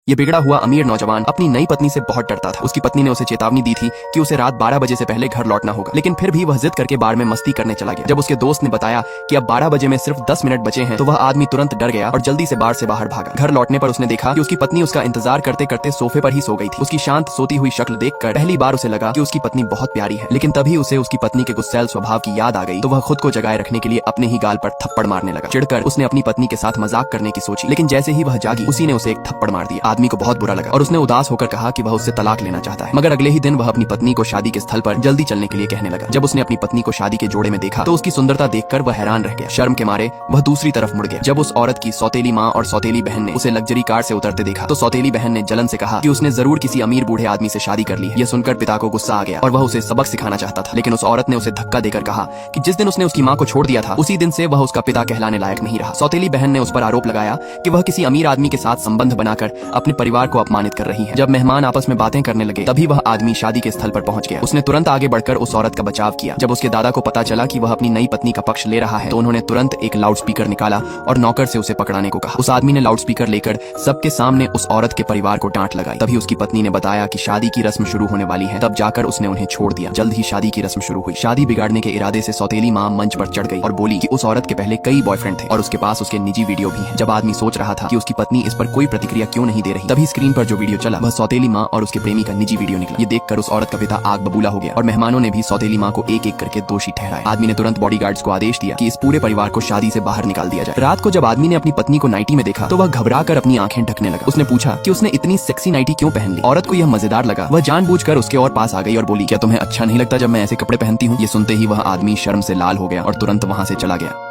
ये बिगड़ा हुआ अमीर नौजवान अपनी नई पत्नी से बहुत डरता था। उसकी पत्नी ने उसे चेतावनी दी थी कि उसे रात 12 बजे से पहले घर लौटना होगा, लेकिन फिर भी वह जिद करके बार में मस्ती करने चला गया। जब उसके दोस्त ने बताया कि अब 12 बजे में सिर्फ 10 मिनट बचे हैं, तो वह आदमी तुरंत डर गया और जल्दी से बार से बाहर भागा। घर लौटने पर उसने देखा कि उसकी पत्नी उसका इंतजार करते करते सोफे पर ही सो गई थी। उसकी शांत सोती हुई शक्ल देखकर पहली बार उसे लगा कि उसकी पत्नी बहुत प्यारी है, लेकिन तभी उसे उसकी पत्नी के गुस्सैल स्वभाव की याद आ गई, तो वह खुद को जगाए रखने के लिए अपने ही गाल पर थप्पड़ मारने लगा। चिढ़कर उसने अपनी पत्नी के साथ मजाक करने की सोची, लेकिन जैसे ही वह जागी उसी ने उसे एक थप्पड़ मार दिया। आदमी को बहुत बुरा लगा और उसने उदास होकर कहा कि वह उससे तलाक लेना चाहता है। मगर अगले ही दिन वह अपनी पत्नी को शादी के स्थल पर जल्दी चलने के लिए कहने लगा। जब उसने अपनी पत्नी को शादी के जोड़े में देखा तो उसकी सुंदरता देखकर वह हैरान रह गया। शर्म के मारे वह दूसरी तरफ मुड़ गया। जब उस औरत की सौतेली माँ और सौतेली बहन ने उसे लग्जरी कार से उतरते देखा तो सौतेली बहन ने जलन से कहा कि उसने जरूर किसी अमीर बूढ़े आदमी से शादी कर ली है। यह सुनकर पिता को गुस्सा आ गया और वह उसे सबक सिखाना चाहता था, लेकिन उस औरत ने उसे धक्का देकर कहा कि जिस दिन उसने उसकी माँ को छोड़ दिया था उसी दिन से वह उसका पिता कहलाने लायक नहीं रहा। सौतेली बहन ने उस पर आरोप लगाया कि वह किसी अमीर आदमी के साथ संबंध बनाकर अपने परिवार को अपमानित कर रही है। जब मेहमान आपस में बातें करने लगे तभी वह आदमी शादी के स्थल पर पहुंच गया। उसने तुरंत आगे बढ़कर उस औरत का बचाव किया। जब उसके दादा को पता चला कि वह अपनी नई पत्नी का पक्ष ले रहा है तो उन्होंने तुरंत एक लाउडस्पीकर निकाला और नौकर से उसे पकड़ाने को कहा। उस आदमी ने लाउडस्पीकर लेकर सबके सामने उस औरत के परिवार को डांट लगाई। तभी उसकी पत्नी ने बताया कि शादी की रस्म शुरू होने वाली है। तब जाकर उसने उन्हें छोड़ दिया। जल्द ही शादी की रस्म शुरू हुई। शादी बिगाड़ने के इरादे से सौतेली माँ मंच पर चढ़ गई और बोली कि उस औरत के पहले कई बॉयफ्रेंड थे और उसके पास उसके निजी वीडियो भी हैं। जब आदमी सोच रहा था कि उसकी पत्नी इस पर कोई प्रतिक्रिया क्यों नहीं दे रही, तभी स्क्रीन पर जो वीडियो चला वह सौतेली माँ और उसके प्रेमी का निजी वीडियो निकला। ये देखकर उस औरत का पिता आग बबूला हो गया और मेहमानों ने भी सौतेली माँ को एक एक करके दोषी ठहराया। आदमी ने तुरंत बॉडीगार्ड्स को आदेश दिया कि इस पूरे परिवार को शादी से बाहर निकाल दिया जाए। रात को जब आदमी ने अपनी पत्नी को नाइटी में देखा तो वह घबरा कर अपनी आंखें ढकने लगा। उसने पूछा कि उसने इतनी सेक्सी नाइटी क्यों पहन ली। औरत को यह मजेदार लगा। वह जानबूझकर उसके और पास आ गई और बोली, क्या तुम्हें अच्छा नहीं लगता जब मैं ऐसे कपड़े पहनती हूँ। ये सुनते ही वह आदमी शर्म से लाल हो गया और तुरंत वहाँ से चला गया।